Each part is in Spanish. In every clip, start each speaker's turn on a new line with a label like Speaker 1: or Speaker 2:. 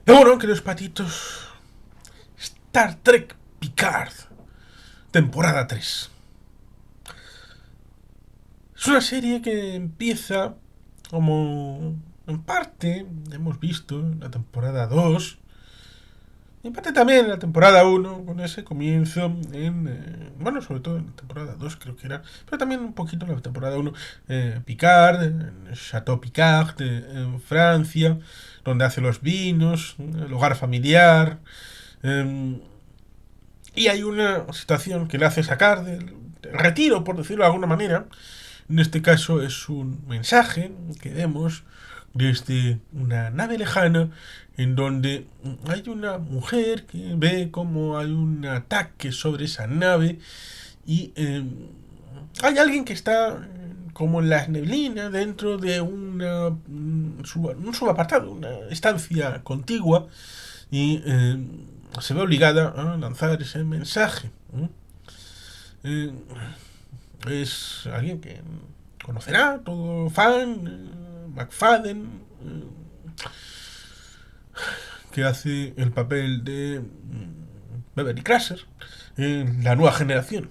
Speaker 1: Y bueno, queridos patitos, Star Trek Picard, temporada 3. Es una serie que empieza como en parte hemos visto en la temporada 2, y en parte también en la temporada 1, con ese comienzo bueno, sobre todo en la temporada 2 creo que era, pero también un poquito en la temporada 1, Picard, en Chateau Picard, en Francia, donde hace los vinos, el hogar familiar. eh, Y hay una situación que le hace sacar del retiro, por decirlo de alguna manera. En este caso es un mensaje que vemos desde una nave lejana en donde hay una mujer que ve como hay un ataque sobre esa nave y hay alguien que está como en las neblinas dentro de un subapartado, una estancia contigua y se ve obligada a lanzar ese mensaje. Eh, es alguien que conocerá, todo fan, McFadden, que hace el papel de Beverly Crusher en la nueva generación.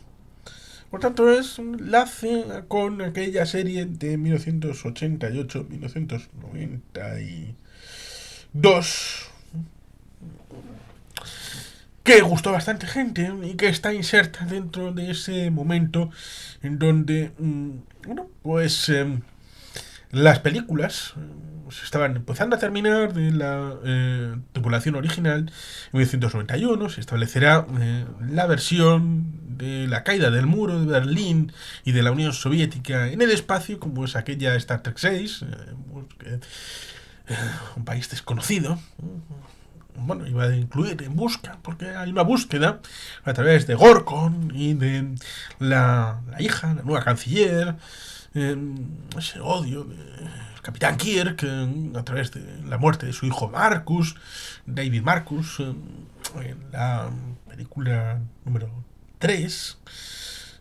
Speaker 1: Por tanto, es un enlace con aquella serie de 1988-1992 que gustó a bastante gente y que está inserta dentro de ese momento en donde, bueno, pues las películas se estaban empezando a terminar de la tripulación original. En 1991 se establecerá la versión de la caída del muro de Berlín y de la Unión Soviética en el espacio, como es aquella Star Trek 6, un país desconocido. Bueno, iba a incluir en busca, porque hay una búsqueda a través de Gorkon y de la hija, la nueva canciller, ese odio del capitán Kirk, a través de la muerte de su hijo Marcus, David Marcus, en la película número 3.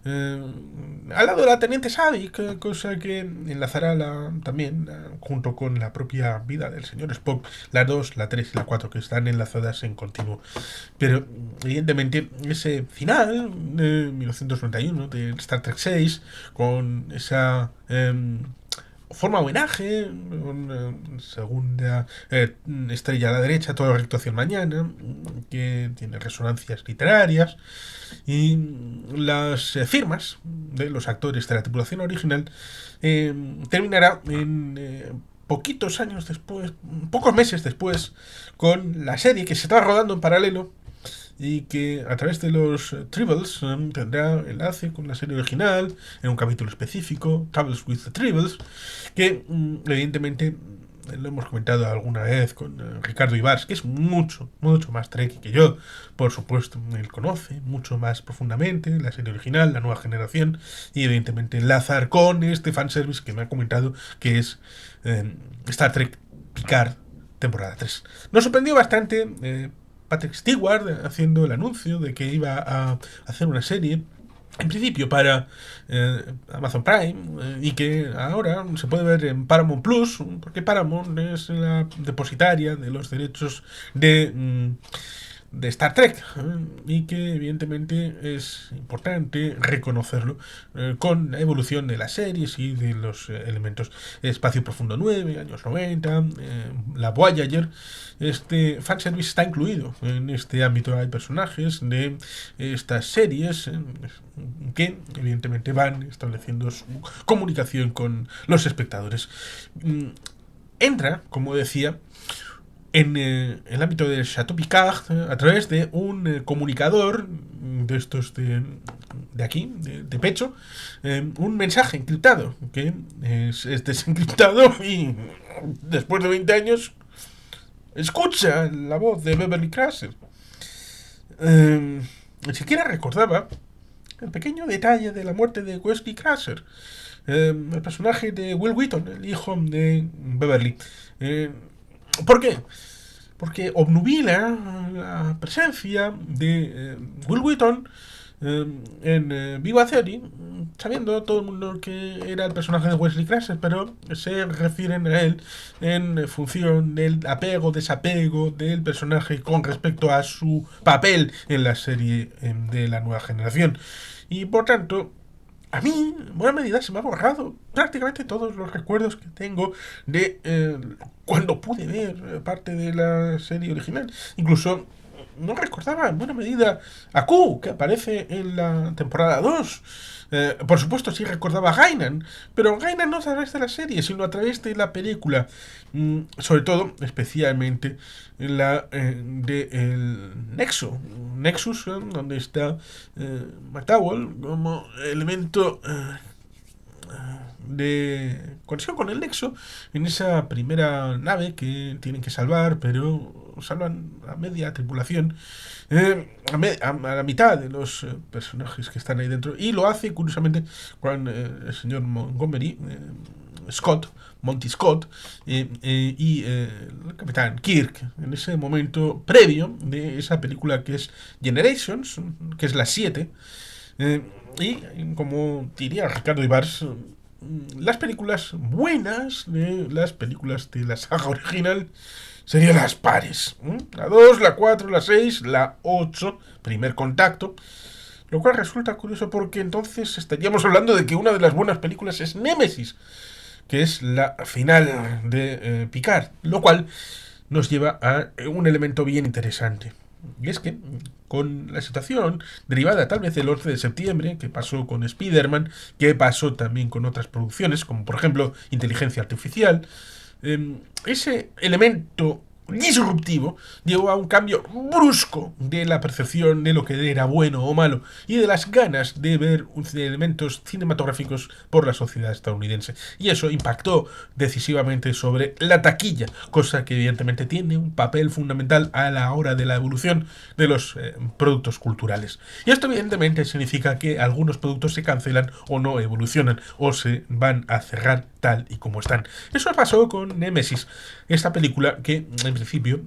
Speaker 1: Al lado de la Teniente Savick, cosa que enlazará también junto con la propia vida del señor Spock, la 2, la 3 y la 4, que están enlazadas en continuo. Pero evidentemente ese final de 1991 de Star Trek 6, con esa forma homenaje, una segunda estrella a la derecha, todo recto hacia el mañana, que tiene resonancias literarias, y las firmas de los actores de la tripulación original terminará en poquitos años después, pocos meses después, con la serie que se estaba rodando en paralelo y que a través de los Tribbles tendrá enlace con la serie original en un capítulo específico, Troubles with the Tribbles, que evidentemente lo hemos comentado alguna vez con Ricardo Ibars, que es mucho, mucho más trek que yo, por supuesto, él conoce mucho más profundamente la serie original, la nueva generación, y evidentemente enlazar con este fanservice que me ha comentado, que es Star Trek Picard, temporada 3. Nos sorprendió bastante Patrick Stewart haciendo el anuncio de que iba a hacer una serie en principio para Amazon Prime y que ahora se puede ver en Paramount Plus, porque Paramount es la depositaria de los derechos de Star Trek y que evidentemente es importante reconocerlo con la evolución de las series y de los elementos. Espacio Profundo 9, años 90, la Voyager. Este fanservice está incluido en este ámbito. Hay personajes de estas series que evidentemente van estableciendo su comunicación con los espectadores. Entra, como decía, en el ámbito del Chateau Picard a través de un comunicador de estos de aquí, de pecho, un mensaje encriptado que es desencriptado y después de 20 años escucha la voz de Beverly Crusher. Ni siquiera recordaba el pequeño detalle de la muerte de Wesley Crusher, el personaje de Will Wheaton, el hijo de Beverly. ¿Por qué? Porque obnubila la presencia de Will Wheaton en Big Bang Theory, sabiendo todo el mundo que era el personaje de Wesley Crusher, pero se refieren a él en función del apego-desapego del personaje con respecto a su papel en la serie de la nueva generación. Y por tanto, a mí, en buena medida, se me ha borrado prácticamente todos los recuerdos que tengo de cuando pude ver parte de la serie original. Incluso no recordaba en buena medida a Q, que aparece en la temporada 2. Por supuesto, sí recordaba a Gainan, pero Gainan no a través de la serie, sino a través de la película. Sobre todo, especialmente, la de el Nexus, donde está McDowell como elemento de conexión con el Nexo en esa primera nave que tienen que salvar, pero salvan a media tripulación, a la mitad de los personajes que están ahí dentro, y lo hace curiosamente con el señor Montgomery, Monty Scott, y el capitán Kirk, en ese momento previo de esa película que es Generations, que es la 7. Y como diría Ricardo Ibars, las películas buenas de las películas de la saga original serían las pares. La 2, la 4, la 6, la 8, primer contacto. Lo cual resulta curioso porque entonces estaríamos hablando de que una de las buenas películas es Némesis, que es la final de Picard. Lo cual nos lleva a un elemento bien interesante. Y es que, con la situación derivada tal vez del 11 de septiembre, que pasó con Spider-Man, que pasó también con otras producciones, como por ejemplo Inteligencia Artificial, ese elemento disruptivo llevó a un cambio brusco de la percepción de lo que era bueno o malo y de las ganas de ver elementos cinematográficos por la sociedad estadounidense. Y eso impactó decisivamente sobre la taquilla, cosa que evidentemente tiene un papel fundamental a la hora de la evolución de los productos culturales. Y esto evidentemente significa que algunos productos se cancelan o no evolucionan o se van a cerrar tal y como están. Eso pasó con Nemesis, esta película que en principio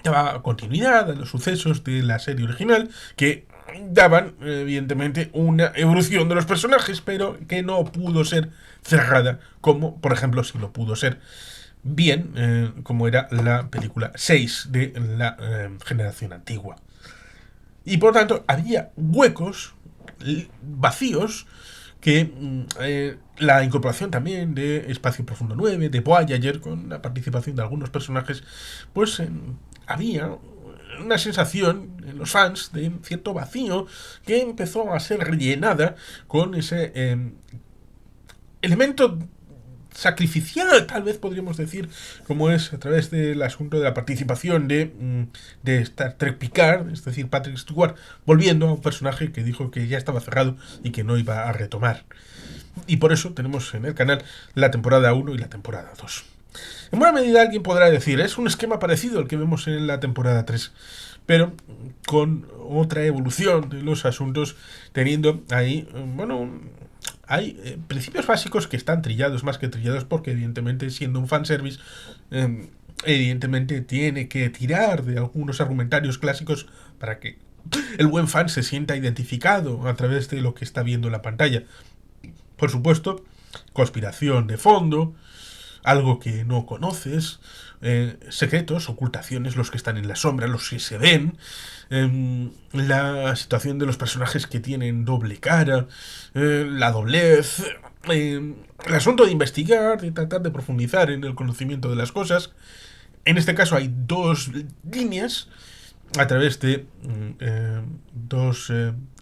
Speaker 1: daba continuidad a los sucesos de la serie original, que daban evidentemente una evolución de los personajes, pero que no pudo ser cerrada como por ejemplo si lo pudo ser bien como era la película 6 de la generación antigua. Y por tanto había huecos vacíos que la incorporación también de Espacio Profundo 9, de Voyager, con la participación de algunos personajes, pues había una sensación en los fans de cierto vacío que empezó a ser rellenada con ese elemento sacrificial, tal vez podríamos decir, como es a través del asunto de la participación de Star Trek Picard, es decir, Patrick Stewart, volviendo a un personaje que dijo que ya estaba cerrado y que no iba a retomar. Y por eso tenemos en el canal la temporada 1 y la temporada 2. En buena medida alguien podrá decir, es un esquema parecido al que vemos en la temporada 3, pero con otra evolución de los asuntos, teniendo ahí, hay principios básicos que están trillados más que trillados porque evidentemente siendo un fanservice evidentemente tiene que tirar de algunos argumentarios clásicos para que el buen fan se sienta identificado a través de lo que está viendo en la pantalla. Por supuesto, conspiración de fondo, algo que no conoces, secretos, ocultaciones, los que están en la sombra, los que se ven, la situación de los personajes que tienen doble cara, la doblez, el asunto de investigar, de tratar de profundizar en el conocimiento de las cosas. En este caso hay dos líneas a través de dos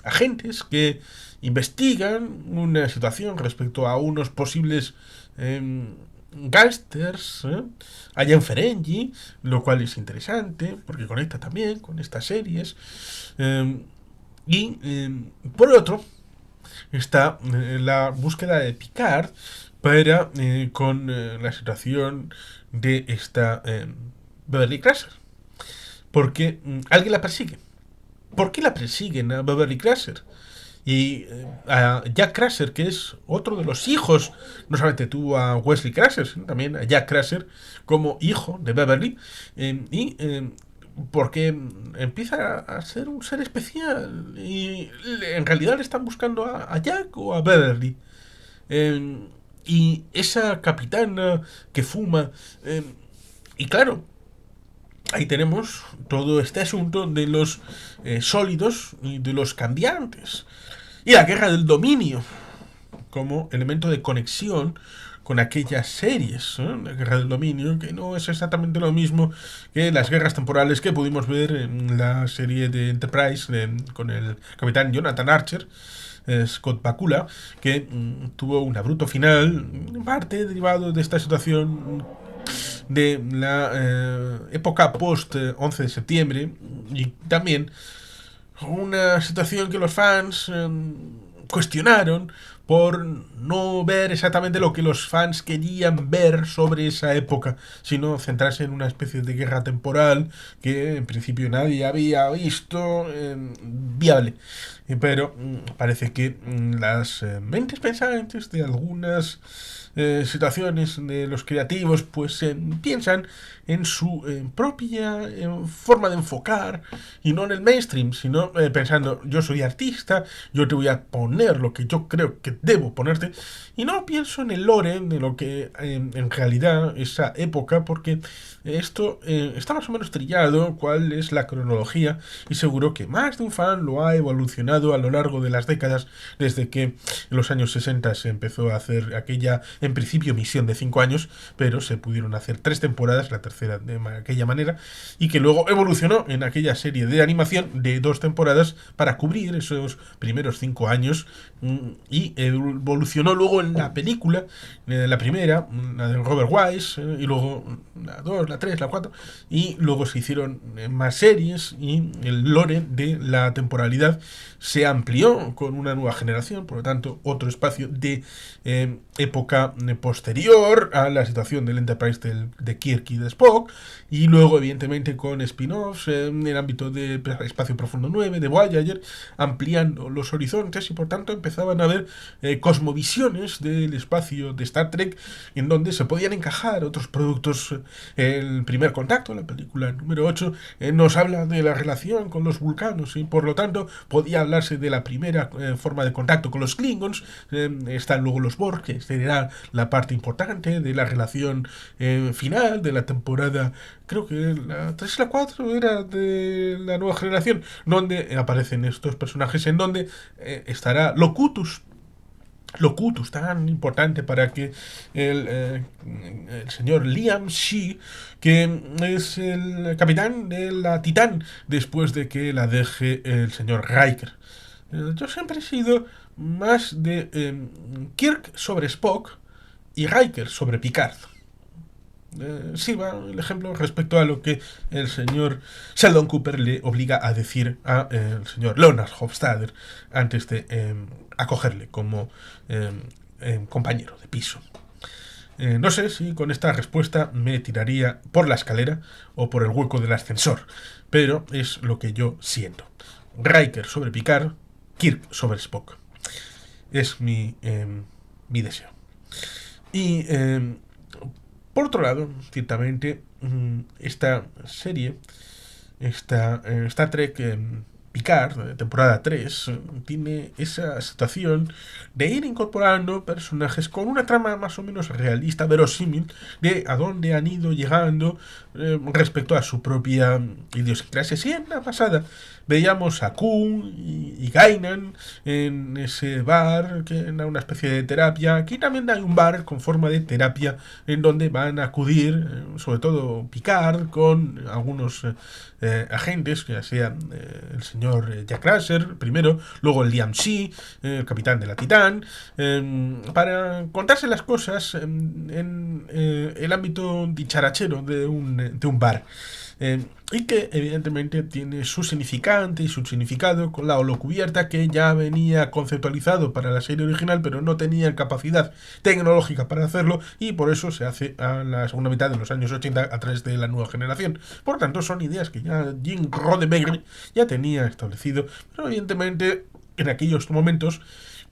Speaker 1: agentes que investigan una situación respecto a unos posibles gángsters allá en Ferengi, lo cual es interesante porque conecta también con estas series. Por otro está la búsqueda de Picard para con la situación de esta Beverly Crusher, porque alguien la persigue. ¿Por qué la persiguen a Beverly Crusher? Y a Jack Crusher, que es otro de los hijos, no solamente tuvo a Wesley Crusher, sino también a Jack Crusher como hijo de Beverly. porque empieza a ser un ser especial y en realidad le están buscando a Jack o a Beverly. Eh, y esa capitana que fuma. eh, y claro, ahí tenemos todo este asunto de los sólidos y de los cambiantes. Y la guerra del dominio como elemento de conexión con aquellas series, la guerra del dominio, que no es exactamente lo mismo que las guerras temporales que pudimos ver en la serie de Enterprise con el capitán Jonathan Archer, Scott Bakula, que tuvo un abrupto final, en parte derivado de esta situación de la época post 11 de septiembre y también una situación que los fans cuestionaron por no ver exactamente lo que los fans querían ver sobre esa época, sino centrarse en una especie de guerra temporal que en principio nadie había visto viable. Pero parece que las mentes pensantes de algunas situaciones de los creativos pues piensan en su propia forma de enfocar y no en el mainstream, sino pensando yo soy artista, yo te voy a poner lo que yo creo que debo ponerte y no pienso en el lore de lo que en realidad esa época, porque esto está más o menos trillado cuál es la cronología y seguro que más de un fan lo ha evolucionado a lo largo de las décadas desde que en los años 60 se empezó a hacer aquella en principio misión de 5 años, pero se pudieron hacer 3 temporadas, la tercera de aquella manera, y que luego evolucionó en aquella serie de animación de 2 temporadas para cubrir esos primeros 5 años y evolucionó luego en la película, la primera, la de Robert Wise, y luego la 2, la 3, la 4, y luego se hicieron más series y el lore de la temporalidad se amplió con una nueva generación, por lo tanto otro espacio de época posterior a la situación del Enterprise de Kirk y de Spock, y luego evidentemente con spin-offs en el ámbito de Espacio Profundo 9, de Voyager, ampliando los horizontes y por tanto empezaban a haber cosmovisiones del espacio de Star Trek en donde se podían encajar otros productos. El primer contacto, la película número 8, nos habla de la relación con los vulcanos y por lo tanto podía hablarse de la primera forma de contacto con los Klingons. Están luego los Borg, que será la parte importante de la relación final de la temporada, creo que la 3 y la 4 era de la nueva generación, donde aparecen estos personajes, en donde estará Locutus, tan importante para que el señor Liam Shee, que es el capitán de la Titán, después de que la deje el señor Riker. Yo siempre he sido más de Kirk sobre Spock y Riker sobre Picard. Sí, va el ejemplo respecto a lo que el señor Sheldon Cooper le obliga a decir a el señor Leonard Hofstadter antes de acogerle como compañero de piso. No sé si con esta respuesta me tiraría por la escalera o por el hueco del ascensor, pero es lo que yo siento. Riker sobre Picard, Kirk sobre Spock. Es mi deseo. Y por otro lado, ciertamente, esta serie, esta Star Trek Picard, temporada 3, tiene esa situación de ir incorporando personajes con una trama más o menos realista, verosímil, de a dónde han ido llegando respecto a su propia idiosincrasia. Sí, en la pasada veíamos a Q y Guinan en ese bar, que era una especie de terapia. Aquí también hay un bar con forma de terapia en donde van a acudir, sobre todo Picard, con algunos agentes, que sean el señor Jack Crusher primero, luego el Liam Shee, el capitán de la Titán, para contarse las cosas en el ámbito dicharachero de un bar. Y que evidentemente tiene su significante y su significado con la holocubierta, que ya venía conceptualizado para la serie original pero no tenía capacidad tecnológica para hacerlo, y por eso se hace a la segunda mitad de los años 80 a través de la nueva generación. Por tanto son ideas que ya Gene Roddenberry ya tenía establecido, pero evidentemente en aquellos momentos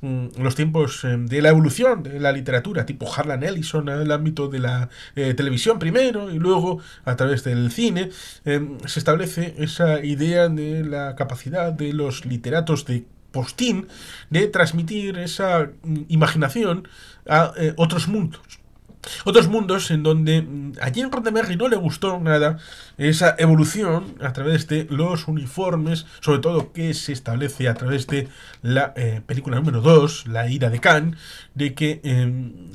Speaker 1: los tiempos de la evolución de la literatura, tipo Harlan Ellison, en el ámbito de la televisión primero y luego a través del cine, se establece esa idea de la capacidad de los literatos de postín de transmitir esa imaginación a otros mundos. Otros mundos en donde a Jim Roddenberry no le gustó nada esa evolución a través de los uniformes, sobre todo que se establece a través de la película número 2, La ira de Khan, de que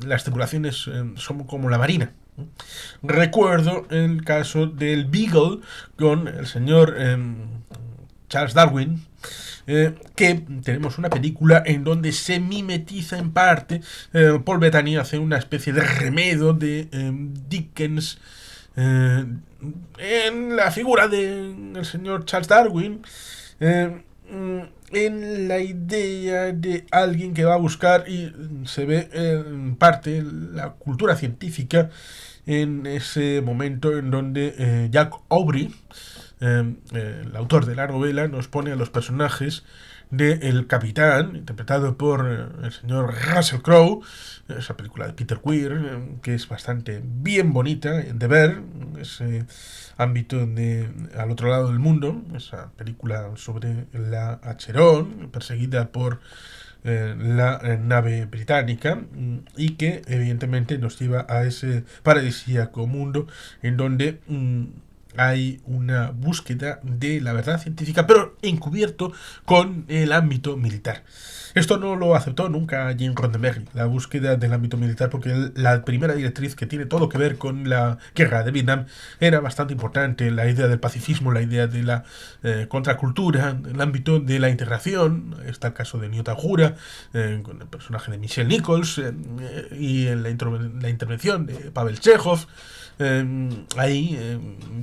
Speaker 1: las tripulaciones son como la marina. Recuerdo el caso del Beagle con el señor Charles Darwin, que tenemos una película en donde se mimetiza en parte. Paul Bettany hace una especie de remedo de Dickens en la figura del señor Charles Darwin, en la idea de alguien que va a buscar y se ve en parte la cultura científica en ese momento en donde Jack Aubrey, el autor de la novela, nos pone a los personajes de El Capitán, interpretado por el señor Russell Crowe, esa película de Peter Weir, que es bastante bien bonita de ver, ese ámbito de Al otro lado del mundo, esa película sobre la Acheron, perseguida por la nave británica, y que evidentemente nos lleva a ese paradisíaco mundo en donde hay una búsqueda de la verdad científica, pero encubierto con el ámbito militar. Esto no lo aceptó nunca Jim Roddenberry, la búsqueda del ámbito militar, porque la primera directriz, que tiene todo que ver con la guerra de Vietnam, era bastante importante. La idea del pacifismo, la idea de la contracultura, el ámbito de la integración. Está el caso de Nyota Jura, con el personaje de Michelle Nichols, y en la intervención de Pavel Chekhov,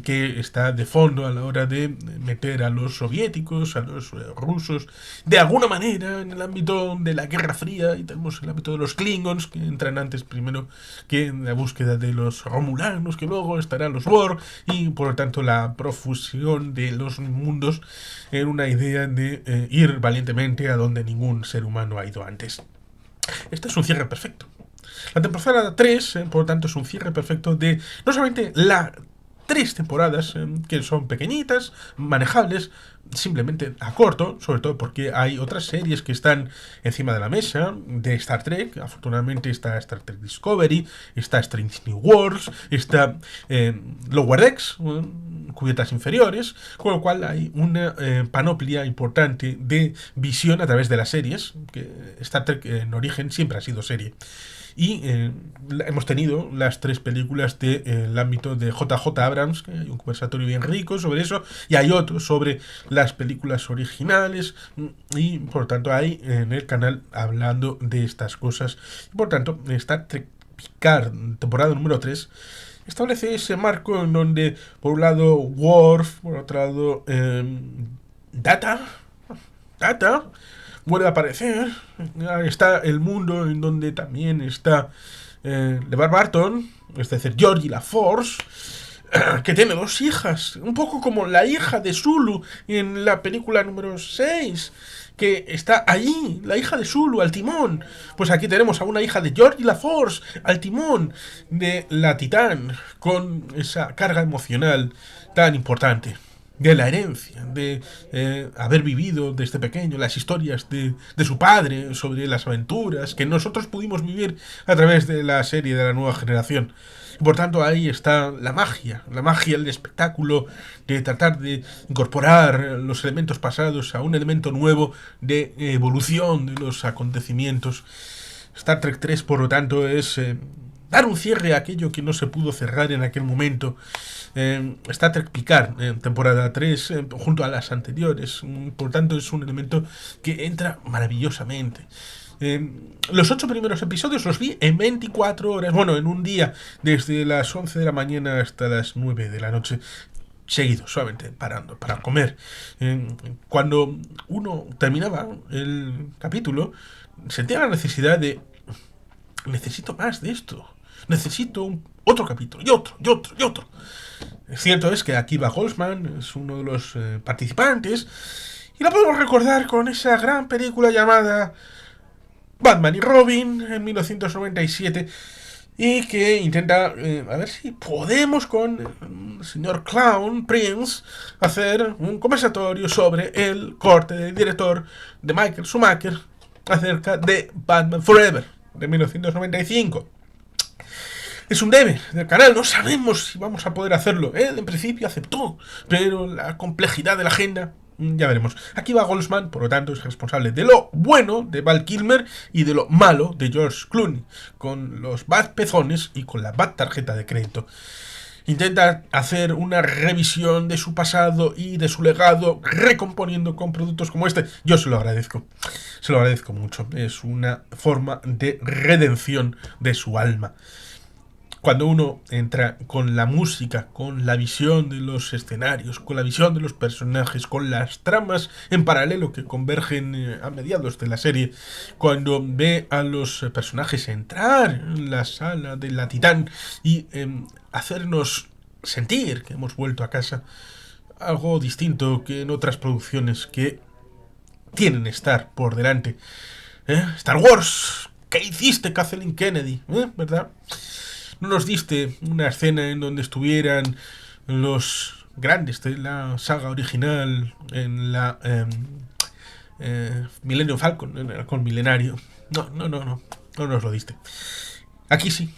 Speaker 1: que está de fondo a la hora de meter a los soviéticos, a los rusos, de alguna manera en el ámbito de la Guerra Fría, y tenemos el ámbito de los Klingons, que entran antes primero que en la búsqueda de los Romulanos, que luego estarán los Borg, y por lo tanto la profusión de los mundos en una idea de ir valientemente a donde ningún ser humano ha ido antes. Este es un cierre perfecto. La temporada 3, por lo tanto, es un cierre perfecto de no solamente las 3 temporadas, que son pequeñitas, manejables, simplemente a corto, sobre todo porque hay otras series que están encima de la mesa de Star Trek. Afortunadamente está Star Trek Discovery, está Strange New Worlds, está Lower Decks, cubiertas inferiores, con lo cual hay una panoplia importante de visión a través de las series, que Star Trek en origen siempre ha sido serie. Y hemos tenido las 3 películas del ámbito de J.J. Abrams, que hay un conversatorio bien rico sobre eso, y hay otro sobre las películas originales, y por tanto hay en el canal hablando de estas cosas. Y por tanto, Star Trek Picard, temporada número 3, establece ese marco en donde, por un lado, Worf, por otro lado, Data, vuelve a aparecer. Está el mundo en donde también está LeVar Burton, es decir, Geordi LaForce, que tiene 2 hijas, un poco como la hija de Sulu en la película número 6, que está allí, la hija de Sulu al timón. Pues aquí tenemos a una hija de Geordi LaForce al timón de la Titán, con esa carga emocional tan importante, de la herencia, de haber vivido desde pequeño las historias de su padre sobre las aventuras que nosotros pudimos vivir a través de la serie de la nueva generación. Y por tanto ahí está la magia, el espectáculo de tratar de incorporar los elementos pasados a un elemento nuevo de evolución de los acontecimientos. Star Trek 3, por lo tanto, es dar un cierre a aquello que no se pudo cerrar en aquel momento. Star Trek Picard, temporada 3, junto a las anteriores. Por tanto, es un elemento que entra maravillosamente. Los 8 primeros episodios los vi en 24 horas, bueno, en un día, desde las 11 de la mañana hasta las 9 de la noche. Seguido, solamente parando para comer. Cuando uno terminaba el capítulo, sentía la necesidad de: necesito más de esto, necesito otro capítulo, y otro. Cierto es que Akiva Goldsman es uno de los participantes, y lo podemos recordar con esa gran película llamada Batman y Robin en 1997 y que intenta a ver si podemos con el señor Clown Prince hacer un conversatorio sobre el corte del director de Michael Schumacher acerca de Batman Forever de 1995. Es un debe del canal, no sabemos si vamos a poder hacerlo. Él en principio aceptó, pero la complejidad de la agenda, ya veremos. Aquí va Goldsman, por lo tanto es responsable de lo bueno de Val Kilmer y de lo malo de George Clooney, con los bad pezones y con la bad tarjeta de crédito. Intenta hacer una revisión de su pasado y de su legado, recomponiendo con productos como este. Yo se lo agradezco mucho. Es una forma de redención de su alma. Cuando uno entra con la música, con la visión de los escenarios, con la visión de los personajes, con las tramas en paralelo que convergen a mediados de la serie, cuando ve a los personajes entrar en la sala de la Titán y hacernos sentir que hemos vuelto a casa, algo distinto que en otras producciones que tienen estar por delante. Star Wars, ¿qué hiciste, Kathleen Kennedy? ¿Verdad? No nos diste una escena en donde estuvieran los grandes de la saga original en la Millennium Falcon, en el Halcón Milenario. No nos lo diste. Aquí sí.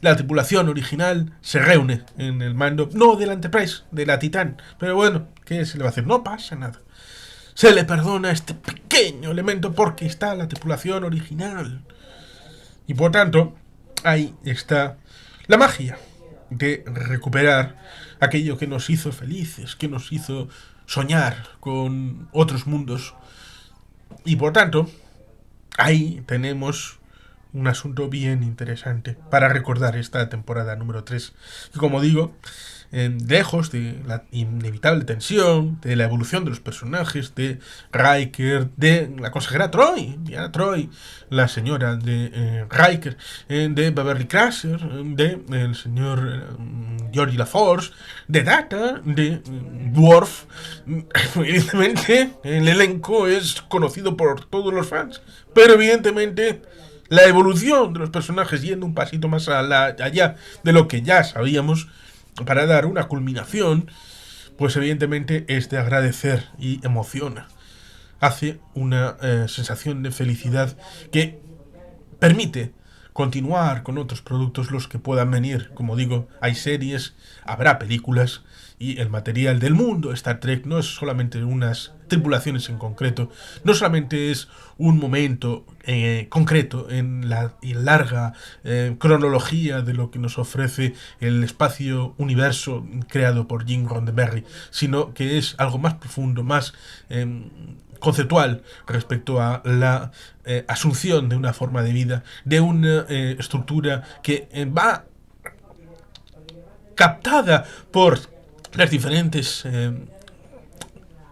Speaker 1: La tripulación original se reúne en el mando, no de la Enterprise, de la Titán. Pero bueno, ¿qué se le va a hacer? No pasa nada. Se le perdona este pequeño elemento porque está la tripulación original. Y por tanto, ahí está la magia de recuperar aquello que nos hizo felices, que nos hizo soñar con otros mundos. Y por tanto, ahí tenemos un asunto bien interesante para recordar esta temporada número 3. Y como digo, lejos de la inevitable tensión, de la evolución de los personajes, de Riker, de la consejera Troy, Diana Troy, la señora de Riker, de Beverly Crusher, de el señor Geordi LaForce, de Data, de Worf. Evidentemente, el elenco es conocido por todos los fans, pero evidentemente la evolución de los personajes yendo un pasito más allá de lo que ya sabíamos, para dar una culminación, pues evidentemente es de agradecer y emociona. Hace una sensación de felicidad que permite continuar con otros productos, los que puedan venir. Como digo, hay series, habrá películas, y el material del mundo Star Trek no es solamente unas tripulaciones en concreto, no solamente es un momento concreto en la larga cronología de lo que nos ofrece el espacio universo creado por Gene Roddenberry, sino que es algo más profundo, más conceptual respecto a la asunción de una forma de vida, de una estructura que va captada por las diferentes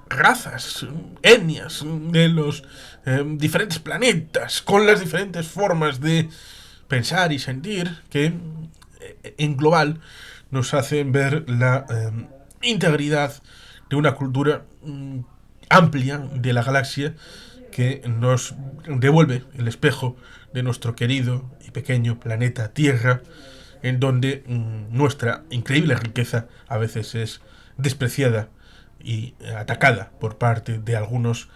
Speaker 1: razas, etnias de los diferentes planetas, con las diferentes formas de pensar y sentir que en global nos hacen ver la integridad de una cultura amplia de la galaxia que nos devuelve el espejo de nuestro querido y pequeño planeta Tierra, en donde nuestra increíble riqueza a veces es despreciada y atacada por parte de algunos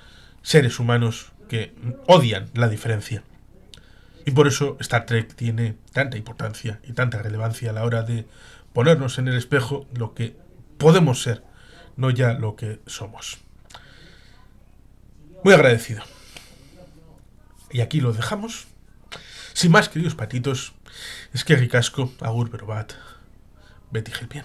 Speaker 1: seres humanos que odian la diferencia. Y por eso Star Trek tiene tanta importancia y tanta relevancia a la hora de ponernos en el espejo lo que podemos ser, no ya lo que somos. Muy agradecido. Y aquí lo dejamos. Sin más, queridos patitos, es que ricasco, agur, pero bat, Betty Gelpien.